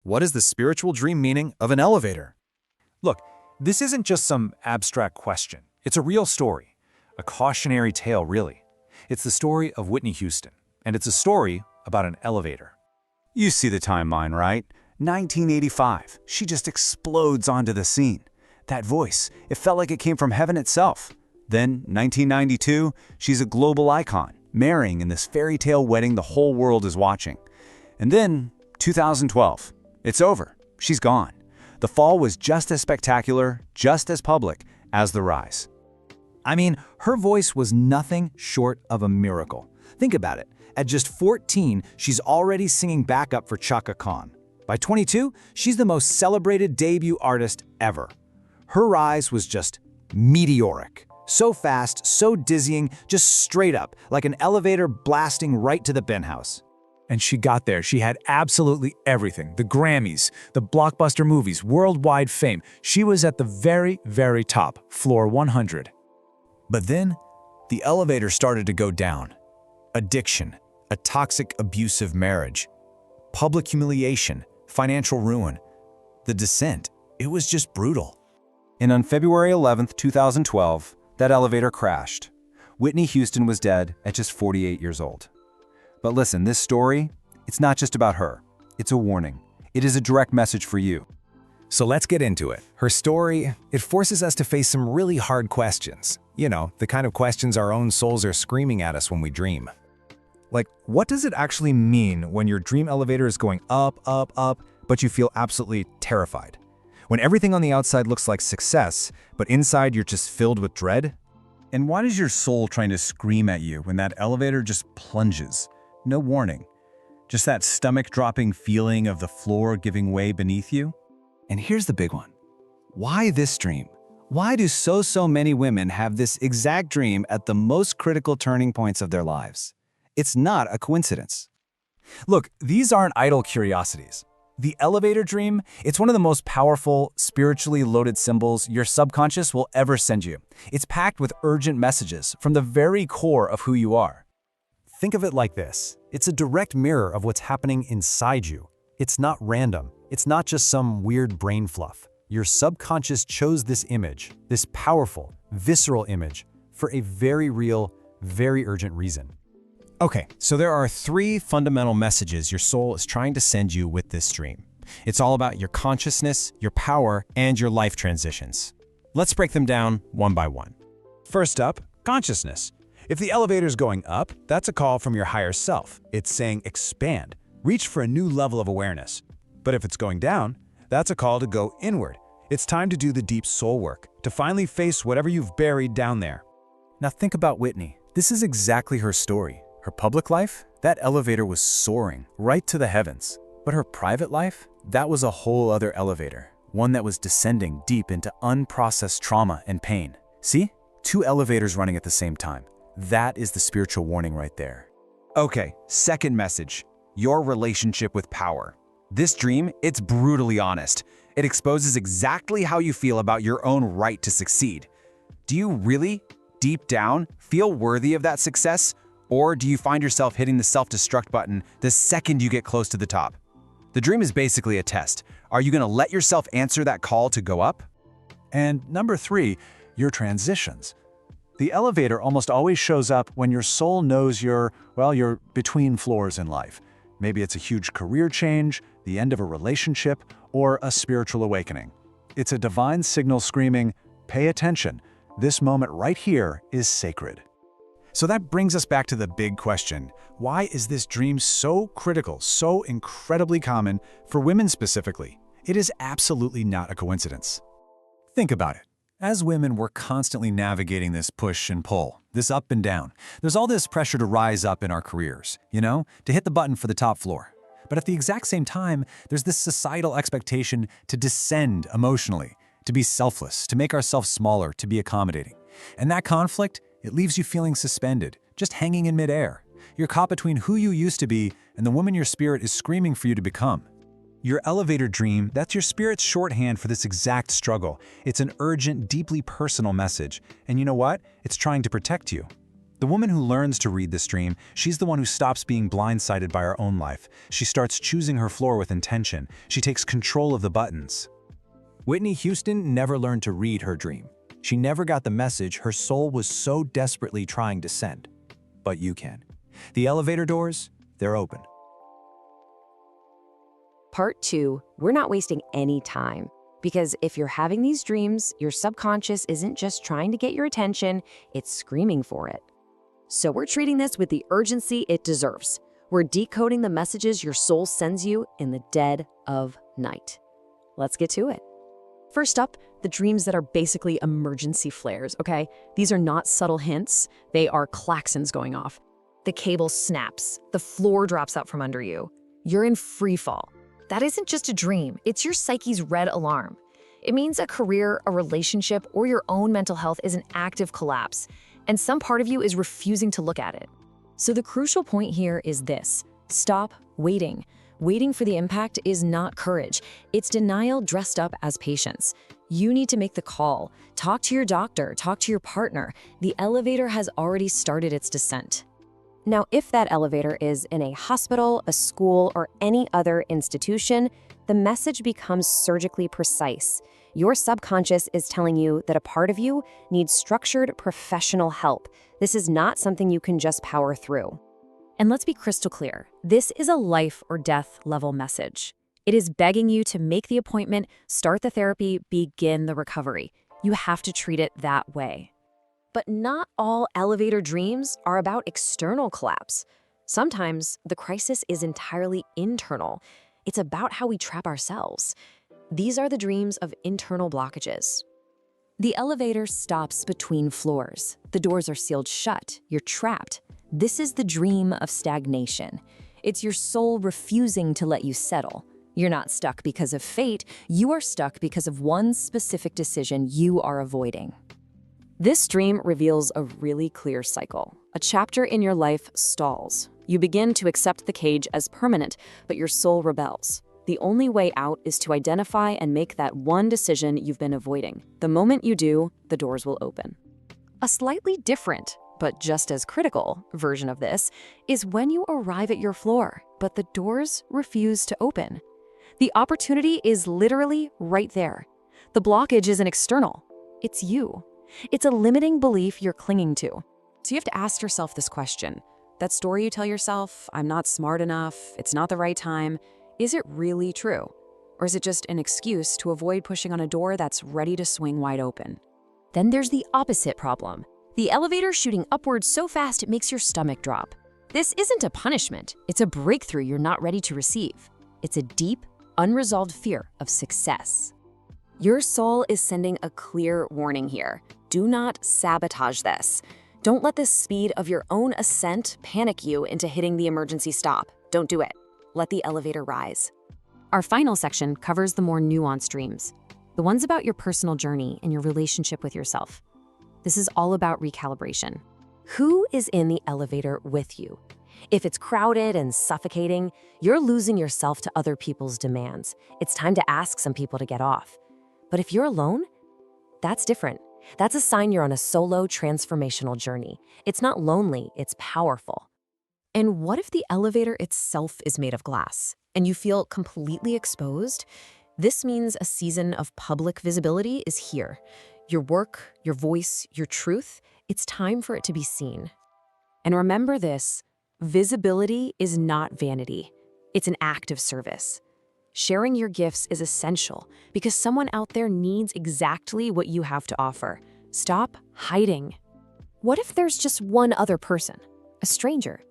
What is the spiritual dream meaning of an elevator? Look, this isn't just some abstract question. It's a real story. A cautionary tale, really. It's the story of Whitney Houston, and it's a story about an elevator. You see the timeline, right? 1985. She just explodes onto the scene. That voice, it felt like it came from heaven itself. Then, 1992, she's a global icon, marrying in this fairy tale wedding the whole world is watching. And then, 2012. It's over. She's gone. The fall was just as spectacular, just as public, as the rise. I mean, her voice was nothing short of a miracle. Think about it. At just 14, she's already singing backup for Chaka Khan. By 22, she's the most celebrated debut artist ever. Her rise was just meteoric. So fast, so dizzying, just straight up, like an elevator blasting right to the penthouse. And she got there. She had absolutely everything. The Grammys, the blockbuster movies, worldwide fame. She was at the very, very top, floor 100. But then, the elevator started to go down. Addiction, a toxic, abusive marriage, public humiliation, financial ruin. The descent, it was just brutal. And on February 11th, 2012, that elevator crashed. Whitney Houston was dead at just 48 years old. But listen, this story, it's not just about her. It's a warning. It is a direct message for you. So let's get into it. Her story, it forces us to face some really hard questions. You know, the kind of questions our own souls are screaming at us when we dream. Like, what does it actually mean when your dream elevator is going up, up, up, but you feel absolutely terrified? When everything on the outside looks like success, but inside you're just filled with dread? And why is your soul trying to scream at you when that elevator just plunges? No warning. Just that stomach-dropping feeling of the floor giving way beneath you? And here's the big one. Why this dream? Why do so many women have this exact dream at the most critical turning points of their lives? It's not a coincidence. Look, these aren't idle curiosities. The elevator dream, it's one of the most powerful, spiritually loaded symbols your subconscious will ever send you. It's packed with urgent messages from the very core of who you are. Think of it like this. It's a direct mirror of what's happening inside you. It's not random. It's not just some weird brain fluff. Your subconscious chose this image, this powerful, visceral image, for a very real, very urgent reason. Okay, so there are 3 fundamental messages your soul is trying to send you with this dream. It's all about your consciousness, your power, and your life transitions. Let's break them down one by one. First up, consciousness. If the elevator's going up, that's a call from your higher self. It's saying expand, reach for a new level of awareness. But if it's going down, that's a call to go inward. It's time to do the deep soul work, to finally face whatever you've buried down there. Now think about Whitney. This is exactly her story. Her public life, that elevator was soaring right to the heavens. But her private life, that was a whole other elevator, one that was descending deep into unprocessed trauma and pain. See? 2 elevators running at the same time. That is the spiritual warning right there. Okay, second message, your relationship with power. This dream, it's brutally honest. It exposes exactly how you feel about your own right to succeed. Do you really, deep down, feel worthy of that success? Or do you find yourself hitting the self-destruct button the second you get close to the top? The dream is basically a test. Are you going to let yourself answer that call to go up? And number 3, your transitions. The elevator almost always shows up when your soul knows you're between floors in life. Maybe it's a huge career change, the end of a relationship, or a spiritual awakening. It's a divine signal screaming, pay attention. This moment right here is sacred. So that brings us back to the big question. Why is this dream so critical, so incredibly common for women specifically? It is absolutely not a coincidence. Think about it. As women, we're constantly navigating this push and pull, this up and down. There's all this pressure to rise up in our careers, to hit the button for the top floor. But at the exact same time, there's this societal expectation to descend emotionally, to be selfless, to make ourselves smaller, to be accommodating. And that conflict, it leaves you feeling suspended, just hanging in midair. You're caught between who you used to be and the woman your spirit is screaming for you to become. Your elevator dream, that's your spirit's shorthand for this exact struggle. It's an urgent, deeply personal message. And you know what? It's trying to protect you. The woman who learns to read this dream, she's the one who stops being blindsided by her own life. She starts choosing her floor with intention. She takes control of the buttons. Whitney Houston never learned to read her dream. She never got the message her soul was so desperately trying to send. But you can. The elevator doors, they're open. Part 2, we're not wasting any time. Because if you're having these dreams, your subconscious isn't just trying to get your attention, it's screaming for it. So we're treating this with the urgency it deserves. We're decoding the messages your soul sends you in the dead of night. Let's get to it. First up, the dreams that are basically emergency flares, okay? These are not subtle hints, they are klaxons going off. The cable snaps, the floor drops out from under you. You're in free fall. That isn't just a dream, it's your psyche's red alarm. It means a career, a relationship, or your own mental health is in active collapse, and some part of you is refusing to look at it. So the crucial point here is this: stop waiting. Waiting for the impact is not courage. It's denial dressed up as patience. You need to make the call. Talk to your doctor, talk to your partner. The elevator has already started its descent. Now, if that elevator is in a hospital, a school, or any other institution, the message becomes surgically precise. Your subconscious is telling you that a part of you needs structured professional help. This is not something you can just power through. And let's be crystal clear, this is a life or death level message. It is begging you to make the appointment, start the therapy, begin the recovery. You have to treat it that way. But not all elevator dreams are about external collapse. Sometimes the crisis is entirely internal. It's about how we trap ourselves. These are the dreams of internal blockages. The elevator stops between floors. The doors are sealed shut. You're trapped. This is the dream of stagnation. It's your soul refusing to let you settle. You're not stuck because of fate. You are stuck because of one specific decision you are avoiding. This dream reveals a really clear cycle. A chapter in your life stalls. You begin to accept the cage as permanent, but your soul rebels. The only way out is to identify and make that one decision you've been avoiding. The moment you do, the doors will open. A slightly different, but just as critical, version of this is when you arrive at your floor, but the doors refuse to open. The opportunity is literally right there. The blockage isn't external. It's you. It's a limiting belief you're clinging to. So you have to ask yourself this question. That story you tell yourself, I'm not smart enough, it's not the right time, is it really true? Or is it just an excuse to avoid pushing on a door that's ready to swing wide open? Then there's the opposite problem. The elevator shooting upwards so fast it makes your stomach drop. This isn't a punishment, it's a breakthrough you're not ready to receive. It's a deep, unresolved fear of success. Your soul is sending a clear warning here. Do not sabotage this. Don't let the speed of your own ascent panic you into hitting the emergency stop. Don't do it. Let the elevator rise. Our final section covers the more nuanced dreams, the ones about your personal journey and your relationship with yourself. This is all about recalibration. Who is in the elevator with you? If it's crowded and suffocating, you're losing yourself to other people's demands. It's time to ask some people to get off. But if you're alone, that's different. That's a sign you're on a solo transformational journey. It's not lonely, it's powerful. And what if the elevator itself is made of glass and you feel completely exposed? This means a season of public visibility is here. Your work, your voice, your truth, it's time for it to be seen. And remember this, visibility is not vanity. It's an act of service. Sharing your gifts is essential because someone out there needs exactly what you have to offer. Stop hiding. What if there's just one other person, a stranger?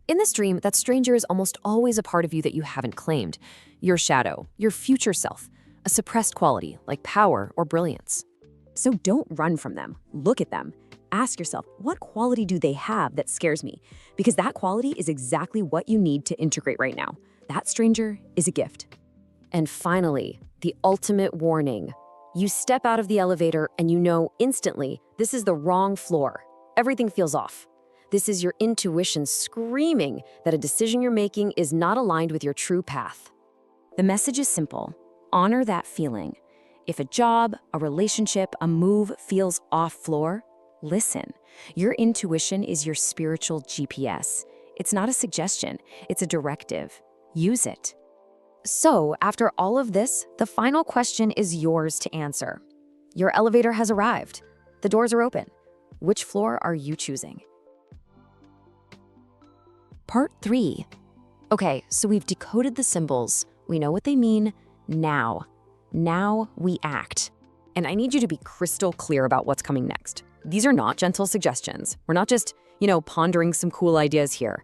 In this dream, that stranger is almost always a part of you that you haven't claimed. Your shadow, your future self, a suppressed quality like power or brilliance. So don't run from them. Look at them. Ask yourself, what quality do they have that scares me? Because that quality is exactly what you need to integrate right now. That stranger is a gift. And finally, the ultimate warning. You step out of the elevator and you know instantly this is the wrong floor. Everything feels off. This is your intuition screaming that a decision you're making is not aligned with your true path. The message is simple. Honor that feeling. If a job, a relationship, a move feels off floor, Listen. Your intuition is your spiritual GPS. It's not a suggestion, it's a directive. Use it. So, after all of this, the final question is yours to answer. Your elevator has arrived. The doors are open. Which floor are you choosing? Part 3. Okay, so we've decoded the symbols. We know what they mean. Now we act. And I need you to be crystal clear about what's coming next. These are not gentle suggestions. We're not just, pondering some cool ideas here.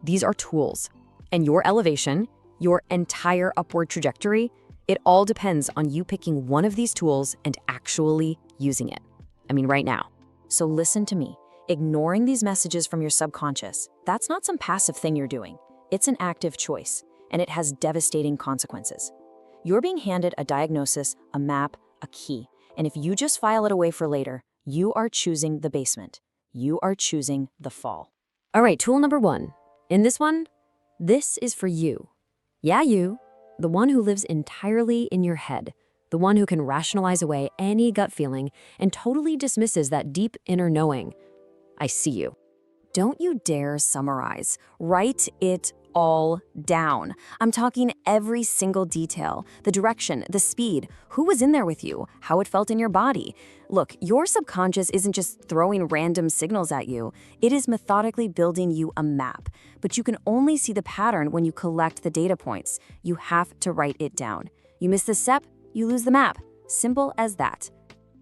These are tools. And your elevation, your entire upward trajectory, it all depends on you picking one of these tools and actually using it. I mean, right now. So listen to me. Ignoring these messages from your subconscious, that's not some passive thing you're doing. It's an active choice, and it has devastating consequences. You're being handed a diagnosis, a map, a key, and if you just file it away for later, you are choosing the basement. You are choosing the fall. All right, tool number 1. In this one, this is for you. Yeah, you, the one who lives entirely in your head, the one who can rationalize away any gut feeling and totally dismisses that deep inner knowing. I see you. Don't you dare summarize. Write it all down. I'm talking every single detail, the direction, the speed, who was in there with you, how it felt in your body. Look, your subconscious isn't just throwing random signals at you. It is methodically building you a map, but you can only see the pattern when you collect the data points. You have to write it down. You miss the step, you lose the map. Simple as that.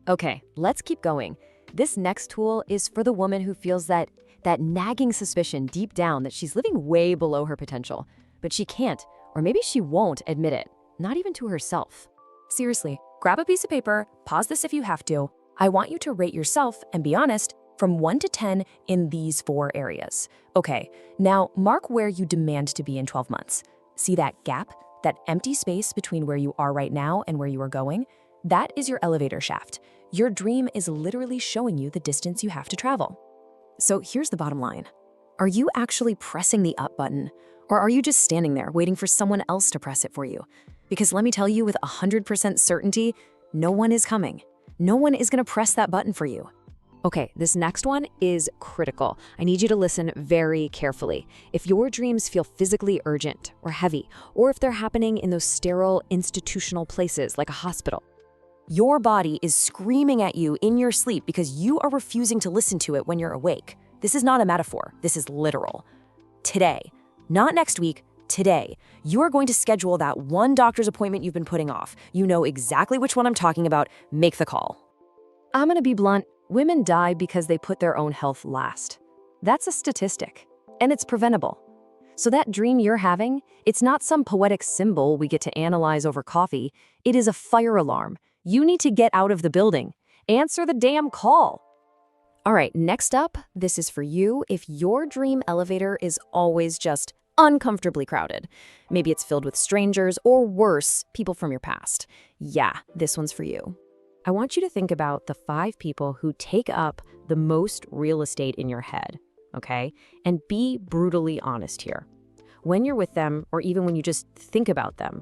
Okay, let's keep going. This next tool is for the woman who feels that nagging suspicion deep down that she's living way below her potential, but she can't, or maybe she won't admit it, not even to herself. Seriously, grab a piece of paper, pause this if you have to. I want you to rate yourself, and be honest, from 1 to 10 in these 4 areas. Okay, now mark where you demand to be in 12 months. See that gap, that empty space between where you are right now and where you are going? That is your elevator shaft. Your dream is literally showing you the distance you have to travel. So here's the bottom line. Are you actually pressing the up button? Or are you just standing there waiting for someone else to press it for you? Because let me tell you with 100% certainty, no one is coming. No one is going to press that button for you. Okay, this next one is critical. I need you to listen very carefully. If your dreams feel physically urgent or heavy, or if they're happening in those sterile institutional places like a hospital, your body is screaming at you in your sleep because you are refusing to listen to it when you're awake. This is not a metaphor. This is literal. Today, not next week, today, you are going to schedule that one doctor's appointment you've been putting off. You know exactly which one I'm talking about. Make the call. I'm going to be blunt. Women die because they put their own health last. That's a statistic, and it's preventable. So that dream you're having, it's not some poetic symbol we get to analyze over coffee. It is a fire alarm. You need to get out of the building. Answer the damn call. All right, next up, this is for you if your dream elevator is always just uncomfortably crowded. Maybe it's filled with strangers or worse, people from your past. Yeah, this one's for you. I want you to think about the 5 people who take up the most real estate in your head, okay? And be brutally honest here. When you're with them, or even when you just think about them,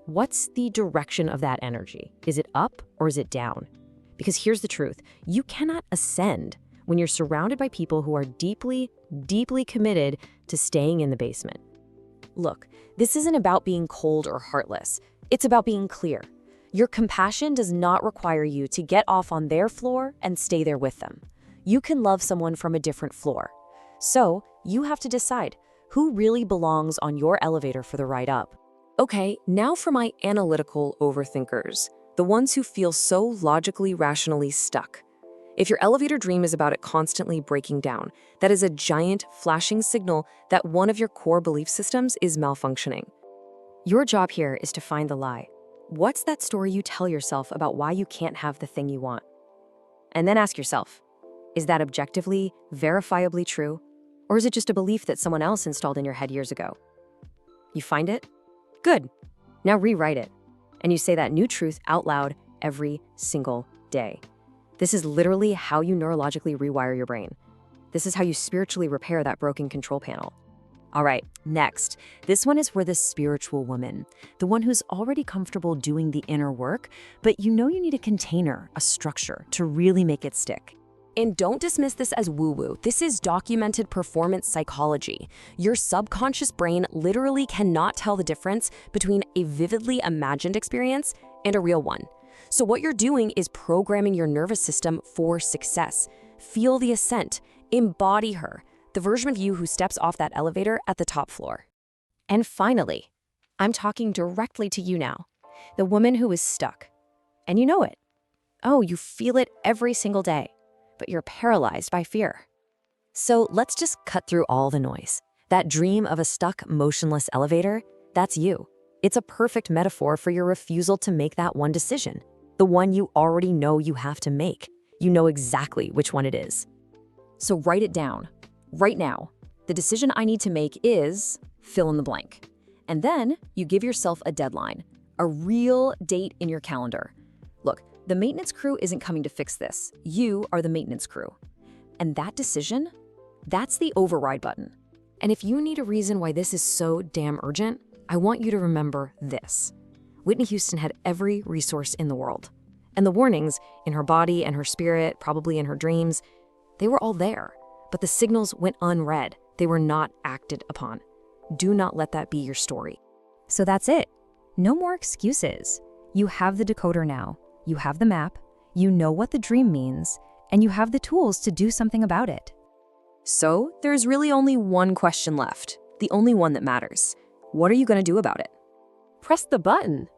what's the direction of that energy? Is it up or is it down? Because here's the truth. You cannot ascend when you're surrounded by people who are deeply, deeply committed to staying in the basement. Look, this isn't about being cold or heartless. It's about being clear. Your compassion does not require you to get off on their floor and stay there with them. You can love someone from a different floor. So you have to decide who really belongs on your elevator for the ride up. Okay, now for my analytical overthinkers, the ones who feel so logically, rationally stuck. If your elevator dream is about it constantly breaking down, that is a giant flashing signal that one of your core belief systems is malfunctioning. Your job here is to find the lie. What's that story you tell yourself about why you can't have the thing you want? And then ask yourself, is that objectively, verifiably true? Or is it just a belief that someone else installed in your head years ago? You find it? Good. Now rewrite it. And you say that new truth out loud every single day. This is literally how you neurologically rewire your brain. This is how you spiritually repair that broken control panel. All right, next. This one is for the spiritual woman, the one who's already comfortable doing the inner work, but you know you need a container, a structure, to really make it stick. And don't dismiss this as woo-woo. This is documented performance psychology. Your subconscious brain literally cannot tell the difference between a vividly imagined experience and a real one. So what you're doing is programming your nervous system for success. Feel the ascent. Embody her, the version of you who steps off that elevator at the top floor. And finally, I'm talking directly to you now, the woman who is stuck. And you know it. Oh, you feel it every single day, but you're paralyzed by fear. So let's just cut through all the noise. That dream of a stuck, motionless elevator, that's you. It's a perfect metaphor for your refusal to make that one decision, the one you already know you have to make. You know exactly which one it is. So write it down, right now. The decision I need to make is fill in the blank. And then you give yourself a deadline, a real date in your calendar. Look, the maintenance crew isn't coming to fix this. You are the maintenance crew. And that decision, that's the override button. And if you need a reason why this is so damn urgent, I want you to remember this. Whitney Houston had every resource in the world. And the warnings in her body and her spirit, probably in her dreams, they were all there. But the signals went unread. They were not acted upon. Do not let that be your story. So that's it. No more excuses. You have the decoder now. You have the map, you know what the dream means, and you have the tools to do something about it. So there's really only one question left, the only one that matters. What are you going to do about it? Press the button.